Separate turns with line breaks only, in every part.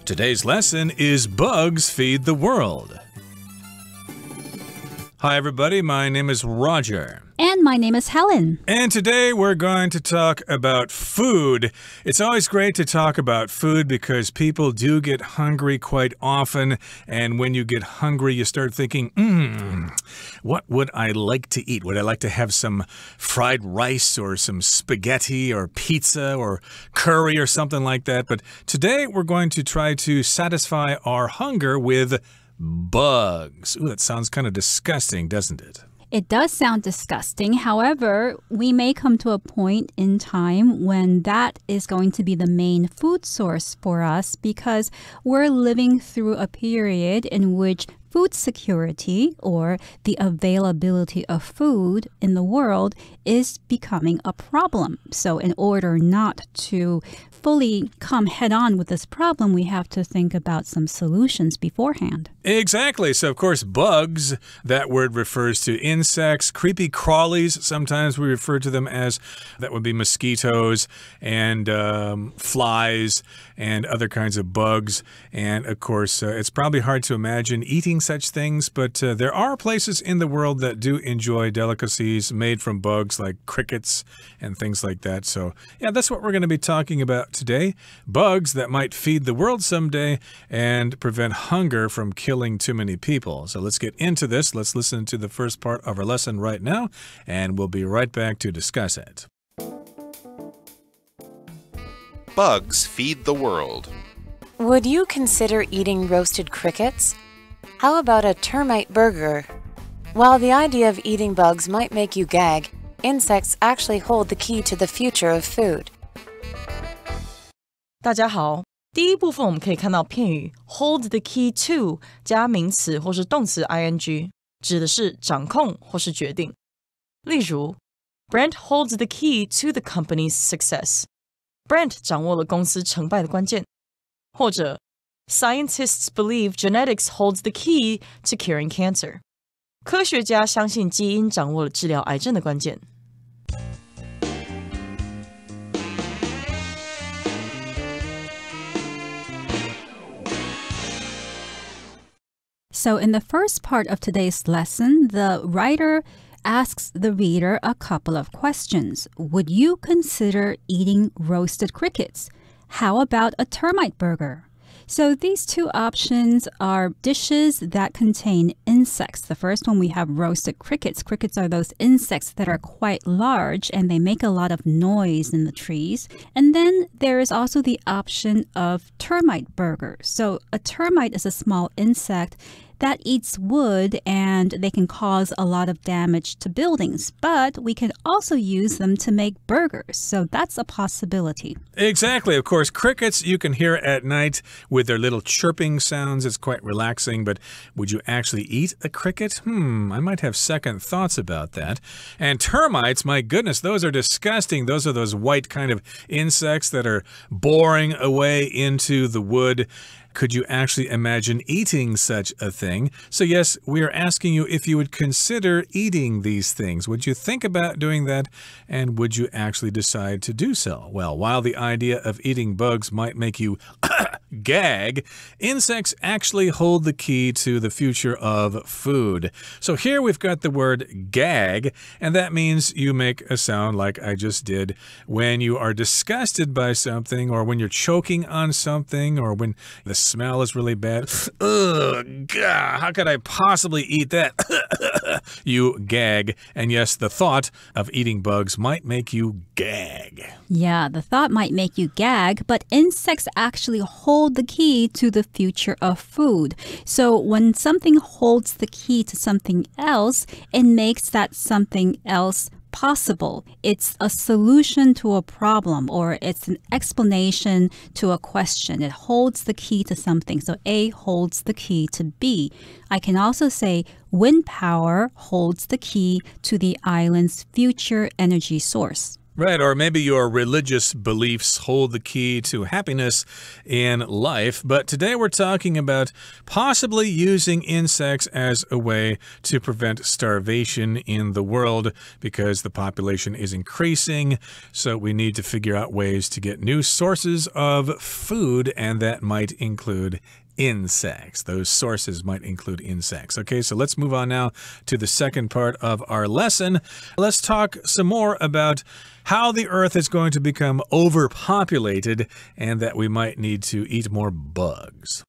Today's lesson is Bugs Feed the World. Hi, everybody. My name is Roger.
And my name is Helen.
And today we're going to talk about food. It's always great to talk about food because people do get hungry quite often. And when you get hungry, you start thinking, what would I like to eat? Would I like to have some fried rice or some spaghetti or pizza or curry or something like that? But today we're going to try to satisfy our hunger with bugs. Ooh, that sounds kind of disgusting, doesn't it?
It does sound disgusting. However, we may come to a point in time when that is going to be the main food source for us because we're living through a period in which food security, or the availability of food in the world, is becoming a problem. So in order not to fully come head-on with this problem, we have to think about some solutions beforehand.
Exactly. So, of course, bugs, that word refers to insects, creepy crawlies. Sometimes we refer to them as, that would be mosquitoes and flies and other kinds of bugs. And, of course, it's probably hard to imagine eating such things, but there are places in the world that do enjoy delicacies made from bugs like crickets and things like that. So, yeah, that's what we're going to be talking about today. Bugs that might feed the world someday and prevent hunger from killing too many people. So let's get into this. Let's listen to the first part of our lesson right now, and we'll be right back to discuss it.
Bugs feed the world.
Would you consider eating roasted crickets? How about a termite burger? While the idea of eating bugs might make you gag, insects actually hold the key to the future of food.
大家好，第一部分我们可以看到片语 hold the key to 加名词或是动词 ing， 指的是掌控或是决定。例如 Brent holds the key to the company's success. Brent 掌握了公司成败的关键。或者 Scientists believe genetics holds the key to curing cancer. 科学家相信基因掌握了治疗癌症的关键。
So in the first part of today's lesson, the writer asks the reader a couple of questions. Would you consider eating roasted crickets? How about a termite burger? So these two options are dishes that contain insects. The first one, we have roasted crickets. Crickets are those insects that are quite large and they make a lot of noise in the trees. And then there is also the option of termite burger. So a termite is a small insect that eats wood and they can cause a lot of damage to buildings, but we can also use them to make burgers. So that's a possibility.
Exactly. Of course, crickets you can hear at night with their little chirping sounds. It's quite relaxing, but would you actually eat a cricket? I might have second thoughts about that. And termites, my goodness, those are disgusting. Those are those white kind of insects that are boring away into the wood. Could you actually imagine eating such a thing? So yes, we are asking you if you would consider eating these things. Would you think about doing that? And would you actually decide to do so? Well, while the idea of eating bugs might make you gag, insects actually hold the key to the future of food. So here we've got the word gag, and that means you make a sound like I just did when you are disgusted by something, or when you're choking on something, or when the smell is really bad. Ugh, God, how could I possibly eat that? You gag. And yes, the thought of eating bugs might make you gag.
Yeah, the thought might make you gag, but insects actually hold the key to the future of food. So when something holds the key to something else, it makes that something else possible. It's a solution to a problem, or it's an explanation to a question. It holds the key to something. So A holds the key to B. I can also say wind power holds the key to the island's future energy source.
Right, or maybe your religious beliefs hold the key to happiness in life. But today we're talking about possibly using insects as a way to prevent starvation in the world because the population is increasing. So we need to figure out ways to get new sources of food, and that might include insects. Those sources might include insects. Okay, so let's move on now to the second part of our lesson. Let's talk some more about how the Earth is going to become overpopulated and that we might need to eat more bugs.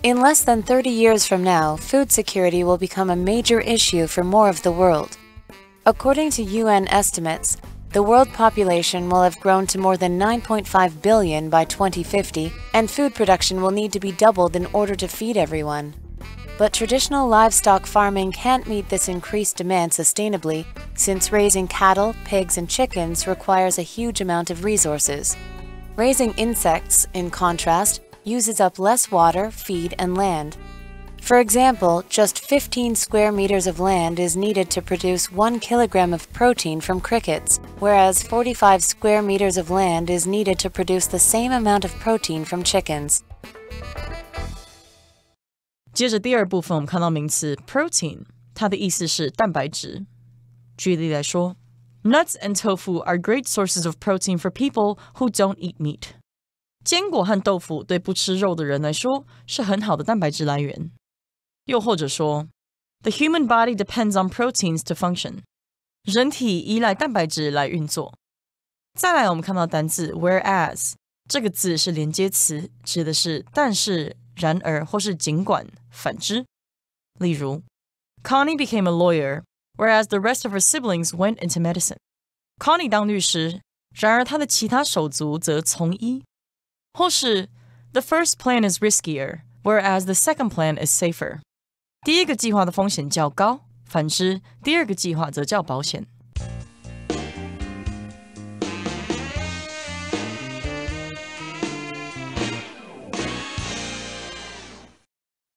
In less than 30 years from now, food security will become a major issue for more of the world. According to UN estimates, the world population will have grown to more than 9.5 billion by 2050, and food production will need to be doubled in order to feed everyone. But traditional livestock farming can't meet this increased demand sustainably, since raising cattle, pigs, and chickens requires a huge amount of resources. Raising insects, in contrast, uses up less water, feed, and land. For example, just 15 square meters of land is needed to produce 1 kilogram of protein from crickets, whereas 45 square meters of land is needed to produce the same amount of protein from chickens.
接着第二部分，我们看到名词 protein， 它的意思是蛋白质。举例来说 ，Nuts and tofu are great sources of protein for people who don't eat meat。坚果和豆腐对不吃肉的人来说是很好的蛋白质来源。又或者说 ，The human body depends on proteins to function。人体依赖蛋白质来运作。再来，我们看到单字 whereas， 这个字是连接词，指的是但是、然而或是尽管、反之。例如 ，Connie became a lawyer, whereas the rest of her siblings went into medicine。Connie 当律师，然而她的其他手足则从医。或是 The first plan is riskier, whereas the second plan is safer。第一个计划的风险较高，反之，第二个计划则较保险。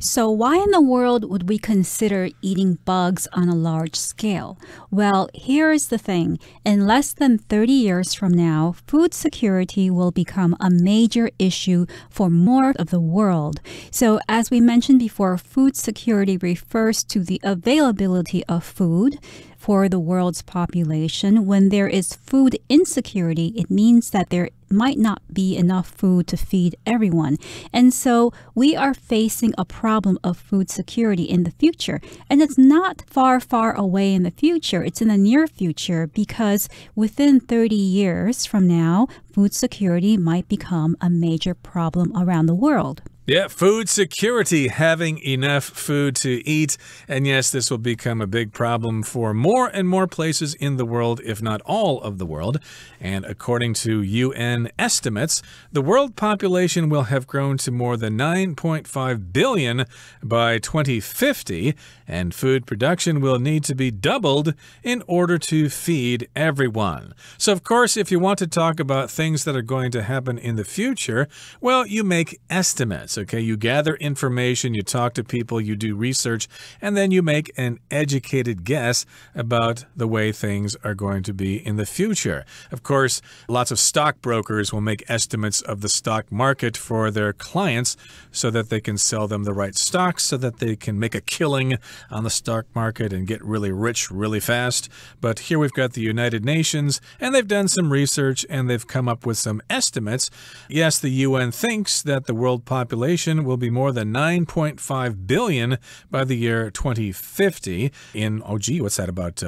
So why in the world would we consider eating bugs on a large scale? Well, here's the thing. In less than 30 years from now, food security will become a major issue for more of the world. So as we mentioned before, food security refers to the availability of food for the world's population. When there is food insecurity, it means that there might not be enough food to feed everyone. And so we are facing a problem of food security in the future. And it's not far, far away in the future. It's in the near future because within 30 years from now, food security might become a major problem around the world.
Yeah, food security, having enough food to eat. And yes, this will become a big problem for more and more places in the world, if not all of the world. And according to UN estimates, the world population will have grown to more than 9.5 billion by 2050, and food production will need to be doubled in order to feed everyone. So, of course, if you want to talk about things that are going to happen in the future, well, you make estimates. Okay, you gather information, you talk to people, you do research, and then you make an educated guess about the way things are going to be in the future. Of course, lots of stockbrokers will make estimates of the stock market for their clients so that they can sell them the right stocks, so that they can make a killing on the stock market and get really rich really fast. But here we've got the United Nations, and they've done some research and they've come up with some estimates. Yes, the UN thinks that the world population will be more than 9.5 billion by the year 2050 in, what's that, about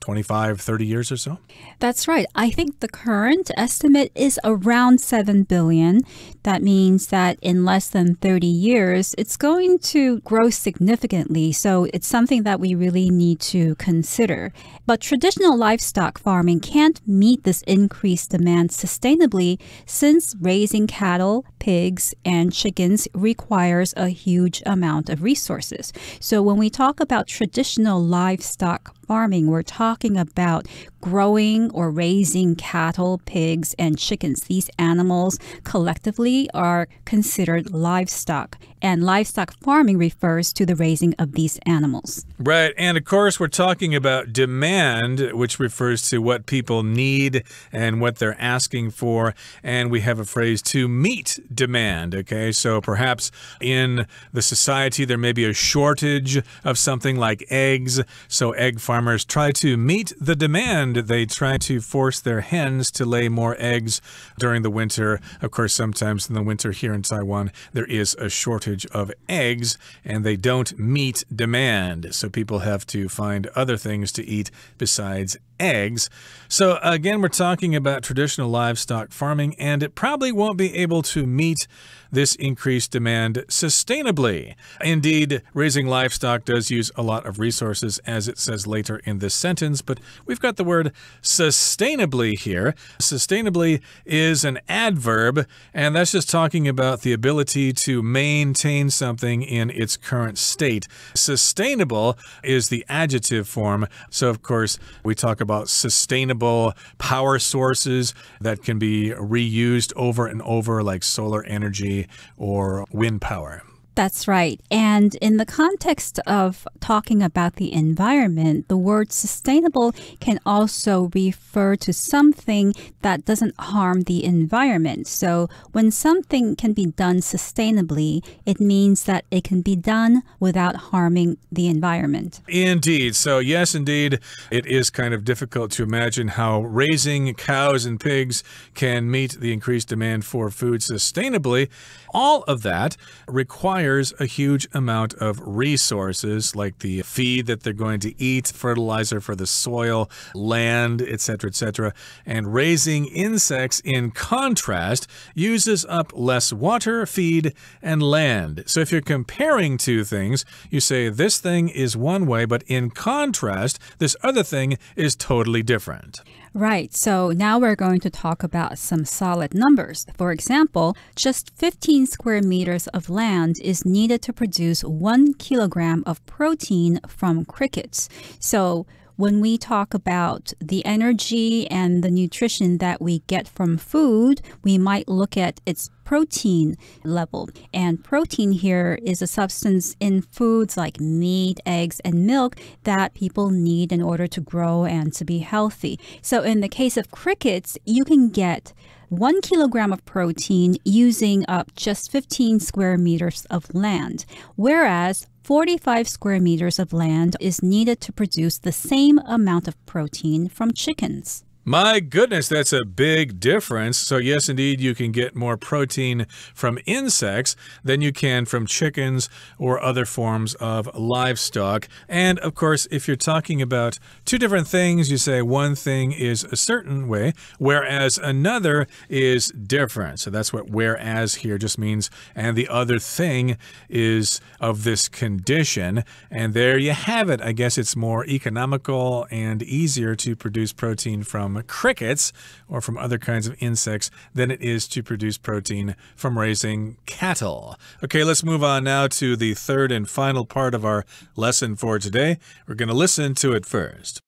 25, 30 years or so?
That's right. I think the current estimate is around 7 billion. That means that in less than 30 years, it's going to grow significantly. So it's something that we really need to consider. But traditional livestock farming can't meet this increased demand sustainably since raising cattle, pigs, and chickens requires a huge amount of resources. So when we talk about traditional livestock farming, we're talking about growing or raising cattle, pigs, and chickens. These animals collectively are considered livestock, and livestock farming refers to the raising of these animals.
Right, and of course we're talking about demand, which refers to what people need and what they're asking for, and we have a phrase to meet demand, okay? So perhaps in the society there may be a shortage of something like eggs, so egg farmers try to meet the demand. They try to force their hens to lay more eggs during the winter. Of course, sometimes in the winter here in Taiwan, there is a shortage of eggs, and they don't meet demand. So people have to find other things to eat besides eggs. So again, we're talking about traditional livestock farming, and it probably won't be able to meet this increased demand sustainably. Indeed, raising livestock does use a lot of resources, as it says later in this sentence, but we've got the word sustainably here. Sustainably is an adverb, and that's just talking about the ability to maintain something in its current state. Sustainable is the adjective form, so of course we talk about sustainable power sources that can be reused over and over, like solar energy or wind power.
That's right. And in the context of talking about the environment, the word sustainable can also refer to something that doesn't harm the environment. So when something can be done sustainably, it means that it can be done without harming the environment.
Indeed. So yes, indeed, it is kind of difficult to imagine how raising cows and pigs can meet the increased demand for food sustainably. All of that requires a huge amount of resources, like the feed that they're going to eat, fertilizer for the soil, land, etc., etc. And raising insects, in contrast, uses up less water, feed, and land. So if you're comparing two things, you say this thing is one way, but in contrast, this other thing is totally different.
Right, so now we're going to talk about some solid numbers. For example, just 15 square meters of land is needed to produce 1 kilogram of protein from crickets. So when we talk about the energy and the nutrition that we get from food, we might look at its protein level. And protein here is a substance in foods like meat, eggs, and milk that people need in order to grow and to be healthy. So in the case of crickets, you can get 1 kilogram of protein using up just 15 square meters of land, whereas 45 square meters of land is needed to produce the same amount of protein from chickens.
My goodness, that's a big difference. So yes, indeed, you can get more protein from insects than you can from chickens or other forms of livestock. And of course, if you're talking about two different things, you say one thing is a certain way, whereas another is different. So that's what whereas here just means, and the other thing is of this condition. And there you have it. I guess it's more economical and easier to produce protein from crickets or from other kinds of insects than it is to produce protein from raising cattle. Okay, let's move on now to the third and final part of our lesson for today. We're going to listen to it first.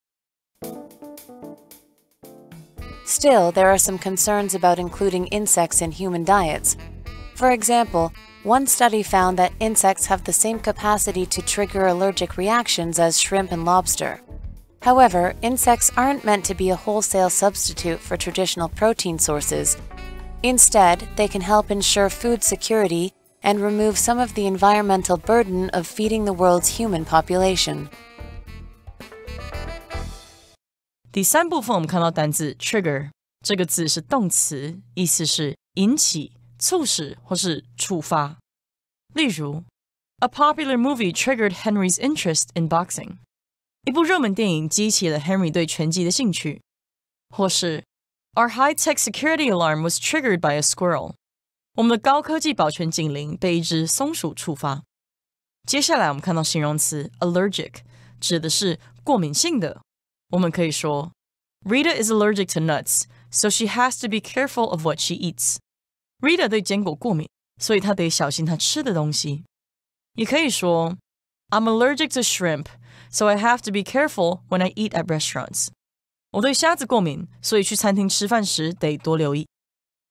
Still, there are some concerns about including insects in human diets. For example, one study found that insects have the same capacity to trigger allergic reactions as shrimp and lobster. However, insects aren't meant to be a wholesale substitute for traditional protein sources. Instead, they can help ensure food security and remove some of the environmental burden of feeding the world's human population.
第三部分我们看到单字 trigger 这个字是动词，意思是引起、促使或是触发。例如 A popular movie triggered Henry's interest in boxing. 一部热门电影激起了 Henry 对拳击的兴趣。或是 Our high-tech security alarm was triggered by a squirrel. 我们的高科技保全警铃被一只松鼠触发。接下来我们看到形容词 allergic 指的是过敏性的。我们可以说 Rita is allergic to nuts, so she has to be careful of what she eats. Rita 对坚果过敏，所以她得小心她吃的东西。也可以说 I'm allergic to shrimp, so I have to be careful when I eat at restaurants. 我对虾子过敏，所以去餐厅吃饭时得多留意。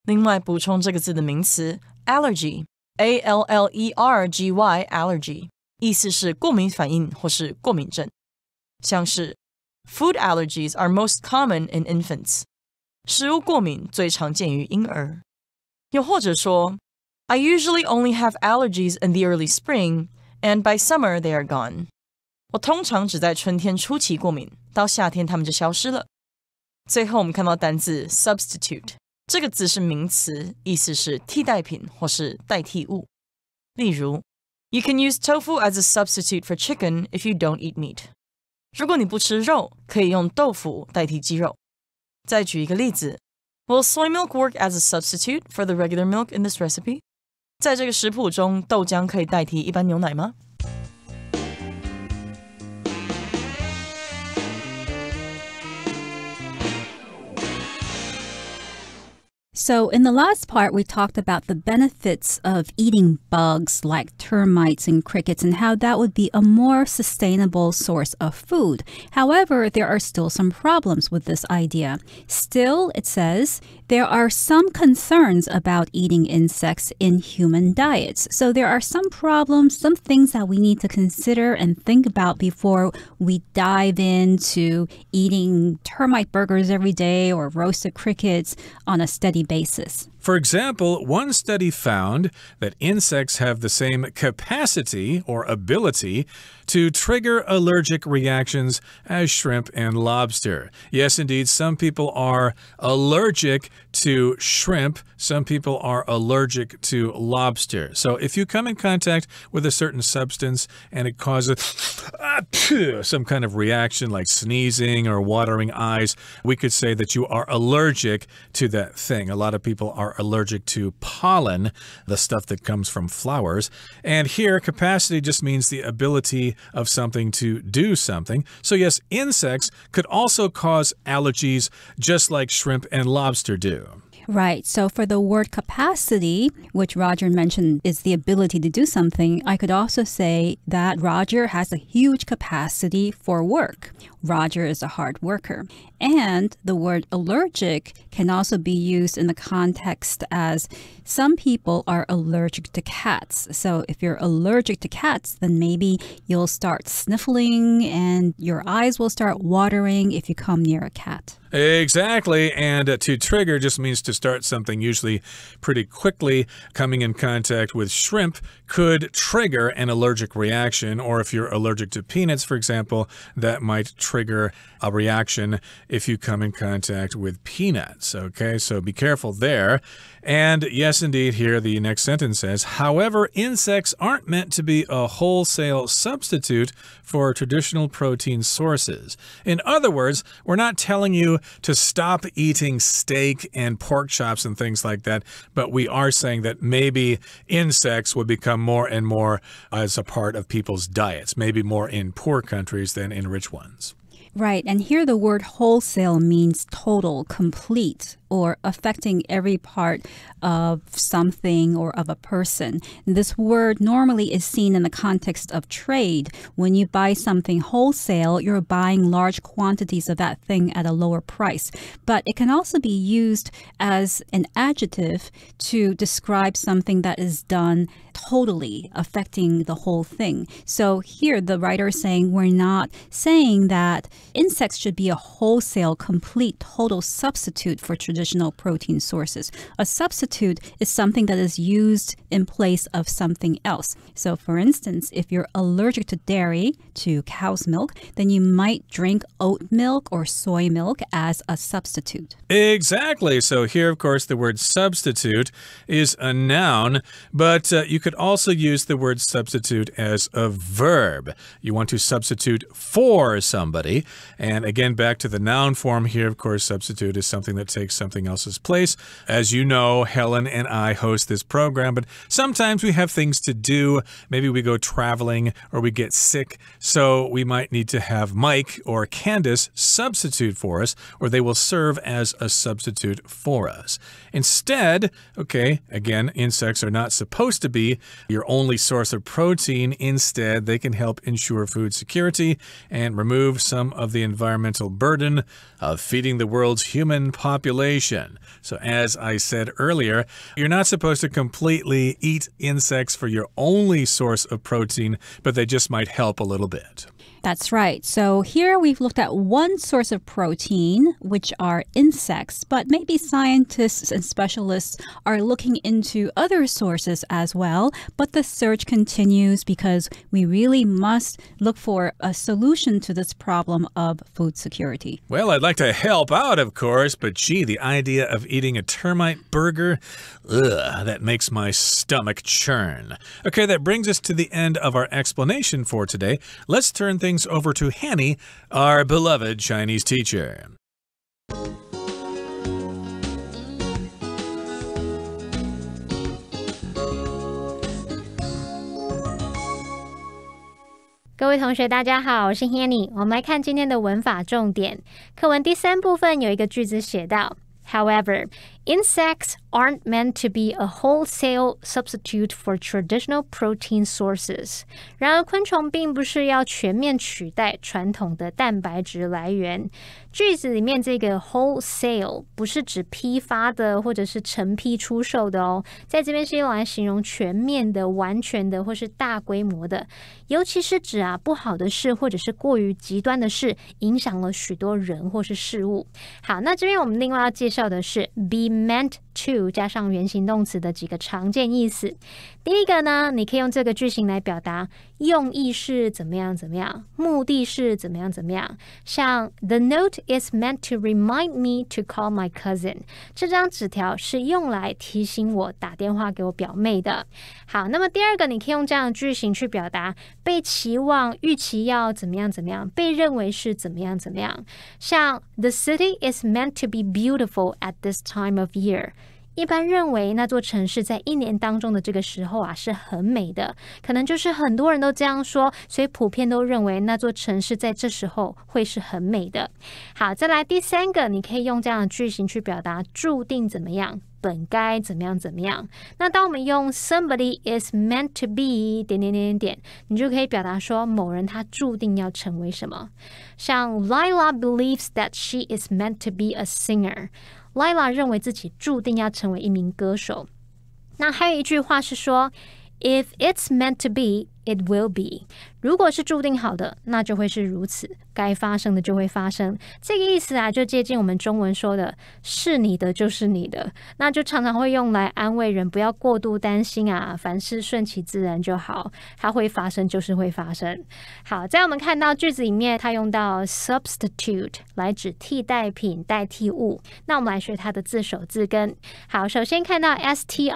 另外补充这个字的名词 allergy, A-L-L-E-R-G-Y, allergy, 意思是过敏反应或是过敏症。像是 Food allergies are most common in infants. 食物过敏最常见于婴儿。又或者说 I usually only have allergies in the early spring, and by summer they are gone. 我通常只在春天初期过敏，到夏天它们就消失了。最后我们看到单字 substitute， 这个字是名词，意思是替代品或是代替物。例如 You can use tofu as a substitute for chicken if you don't eat meat. 如果你不吃肉，可以用豆腐代替鸡肉。再举一个例子 Will soy milk work as a substitute for the regular milk in this recipe? 在这个食谱中，豆浆可以代替一般牛奶吗
So in the last part, we talked about the benefits of eating bugs like termites and crickets and how that would be a more sustainable source of food. However, there are still some problems with this idea. Still, it says, there are some concerns about eating insects in human diets. So there are some problems, some things that we need to consider and think about before we dive into eating termite burgers every day or roasted crickets on a steady basis.
For example, one study found that insects have the same capacity or ability to trigger allergic reactions as shrimp and lobster. Yes, indeed, some people are allergic to shrimp. Some people are allergic to lobster. So if you come in contact with a certain substance and it causes some kind of reaction like sneezing or watering eyes, we could say that you are allergic to that thing. A lot of people are allergic to pollen, the stuff that comes from flowers. And here, capacity just means the ability of something to do something. So yes, insects could also cause allergies just like shrimp and lobster do.
Right. So for the word capacity, which Roger mentioned is the ability to do something, I could also say that Roger has a huge capacity for work. Roger is a hard worker. And the word allergic can also be used in the context as some people are allergic to cats. So if you're allergic to cats, then maybe you'll start sniffling and your eyes will start watering if you come near a cat.
Exactly. And to trigger just means to start something usually pretty quickly. Coming in contact with shrimp could trigger an allergic reaction. Or if you're allergic to peanuts, for example, that might trigger a reaction if you come in contact with peanuts. Okay, so be careful there. And yes, indeed, here the next sentence says, however, insects aren't meant to be a wholesale substitute for traditional protein sources. In other words, we're not telling you to stop eating steak and pork chops and things like that, but we are saying that maybe insects would become more and more as a part of people's diets, maybe more in poor countries than in rich ones.
Right, and here the word wholesale means total, complete, or affecting every part of something or of a person. This word normally is seen in the context of trade. When you buy something wholesale, you're buying large quantities of that thing at a lower price. But it can also be used as an adjective to describe something that is done totally, affecting the whole thing. So here the writer is saying we're not saying that insects should be a wholesale, complete, total substitute for traditional protein sources. A substitute is something that is used in place of something else. So for instance, if you're allergic to dairy, to cow's milk, then you might drink oat milk or soy milk as a substitute.
Exactly. So here, of course, the word substitute is a noun, but you could also use the word substitute as a verb. You want to substitute for somebody. And again, back to the noun form here, of course, substitute is something that takes some something else's place. As you know, Helen and I host this program, but sometimes we have things to do. Maybe we go traveling or we get sick, so we might need to have Mike or Candace substitute for us, or they will serve as a substitute for us. Instead, okay, again, insects are not supposed to be your only source of protein. Instead, they can help ensure food security and remove some of the environmental burden of feeding the world's human population. So as I said earlier, you're not supposed to completely eat insects for your only source of protein, but they just might help a little bit.
That's right. So here we've looked at one source of protein, which are insects, but maybe scientists and specialists are looking into other sources as well. But the search continues because we really must look for a solution to this problem of food security.
Well, I'd like to help out, of course, but gee, the idea of eating a termite burger, that makes my stomach churn. Okay, that brings us to the end of our explanation for today. Let's turn things over to Hanny, our beloved Chinese teacher.
各位同学大家好，我是 Hanny。 我们来看今天的文法重点。课文第3部分有一个句子写到 However, insects aren't meant to be a wholesale substitute for traditional protein sources. 然而昆虫并不是要全面取代传统的蛋白质来源。句子里面这个 wholesale 不是指批发的或者是成批出售的哦，在这边是用来形容全面的、完全的或是大规模的，尤其是指不好的事或者是过于极端的事，影响了许多人或是事物。好，那这边我们另外要介绍的是 be meant to 加上原形动词的几个常见意思。第一个呢，你可以用这个句型来表达用意是怎么样怎么样，目的是怎么样怎么样。像 The note is meant to remind me to call my cousin. 这张纸条是用来提醒我打电话给我表妹的。好，那么第二个，你可以用这样的句型去表达被期望、预期要怎么样怎么样，被认为是怎么样怎么样。像 The city is meant to be beautiful at this time of year. 一般认为那座城市在一年当中的这个时候是很美的，可能就是很多人都这样说，所以普遍都认为那座城市在这时候会是很美的。好，再来第3个，你可以用这样的句型去表达注定怎么样，本该怎么样怎么样。那当我们用 somebody is meant to be 点点点点点，你就可以表达说某人他注定要成为什么。像 Lila believes that she is meant to be a singer。Lila 认为自己注定要成为一名歌手。那还有一句话是说 If it's meant to be, it will be. 如果是注定好的，那就会是如此，该发生的就会发生。这个意思就接近我们中文说的是你的就是你的，那就常常会用来安慰人不要过度担心凡事顺其自然就好，它会发生就是会发生。好，在我们看到句子里面它用到 substitute 来指替代品、代替物。那我们来学它的字首字根。好，首先看到 S-T-I-T-U-T-E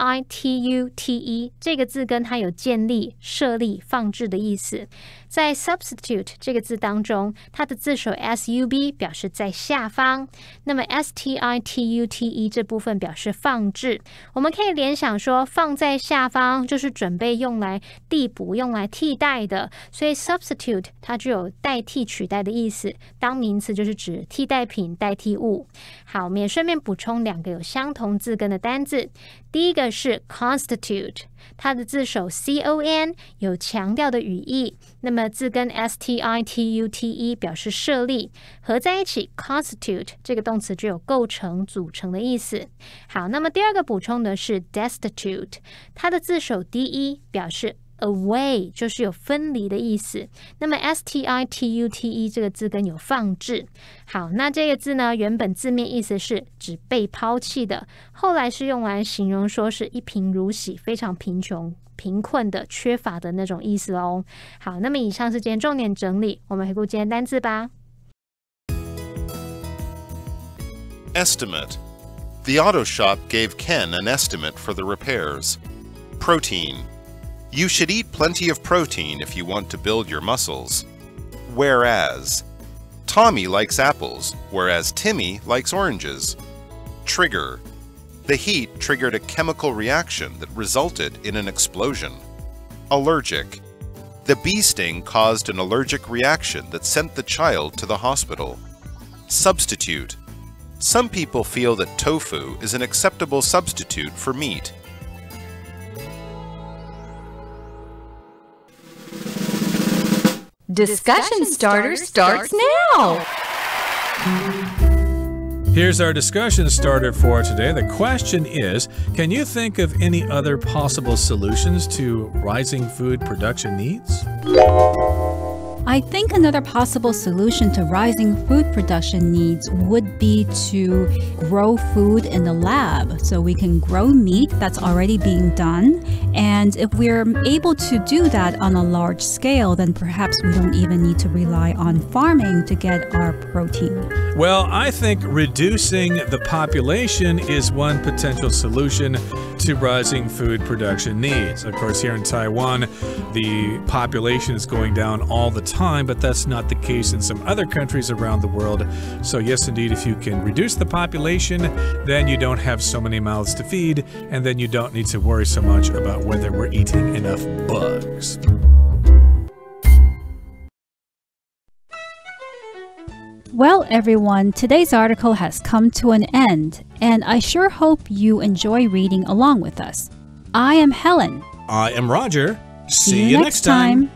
这个字根，它有建立、设立、放置的意思。在 substitute 这个字当中，它的字首 sub 表示在下方，那么 stitute 这部分表示放置。我们可以联想说放在下方就是准备用来递补、用来替代的，所以 substitute 它具有代替、取代的意思，当名词就是指替代品、代替物。好，我们也顺便补充2个有相同字根的单字。第一个是 constitute， 它的字首 con 有强调的语义，那么字根 stitute 表示设立，合在一起 constitute 这个动词具有构成、组成的意思。好，那么第2个补充的是 destitute， 它的字首 de 表示away 就是有分离的意思，那么 stitute 这个字根有放置。好，那这个字呢，原本字面意思是指被抛弃的，后来是用来形容说是一贫如洗，非常贫穷、贫困的、缺乏的那种意思哦。好，那么以上是今天重点整理，我们回顾今天单字吧。
Estimate. The auto shop gave Ken an estimate for the repairs. Protein.You should eat plenty of protein if you want to build your muscles. Whereas, Tommy likes apples, whereas Timmy likes oranges. Trigger. The heat triggered a chemical reaction that resulted in an explosion. Allergic. The bee sting caused an allergic reaction that sent the child to the hospital. Substitute. Some people feel that tofu is an acceptable substitute for meat.
Discussion starter starts now!
Here's our discussion starter for today. The question is, can you think of any other possible solutions to rising food production needs?
I think another possible solution to rising food production needs would be to grow food in the lab. So we can grow meat that's already being done. And if we're able to do that on a large scale, then perhaps we don't even need to rely on farming to get our protein.
Well, I think reducing the population is one potential solution to rising food production needs. Of course, here in Taiwan, the population is going down all the time, but that's not the case in some other countries around the world. So yes, indeed, if you can reduce the population, then you don't have so many mouths to feed, and then you don't need to worry so much about whether we're eating enough bugs.
Well, everyone, today's article has come to an end, and I sure hope you enjoy reading along with us. I am Helen.
I am Roger.
See you next time.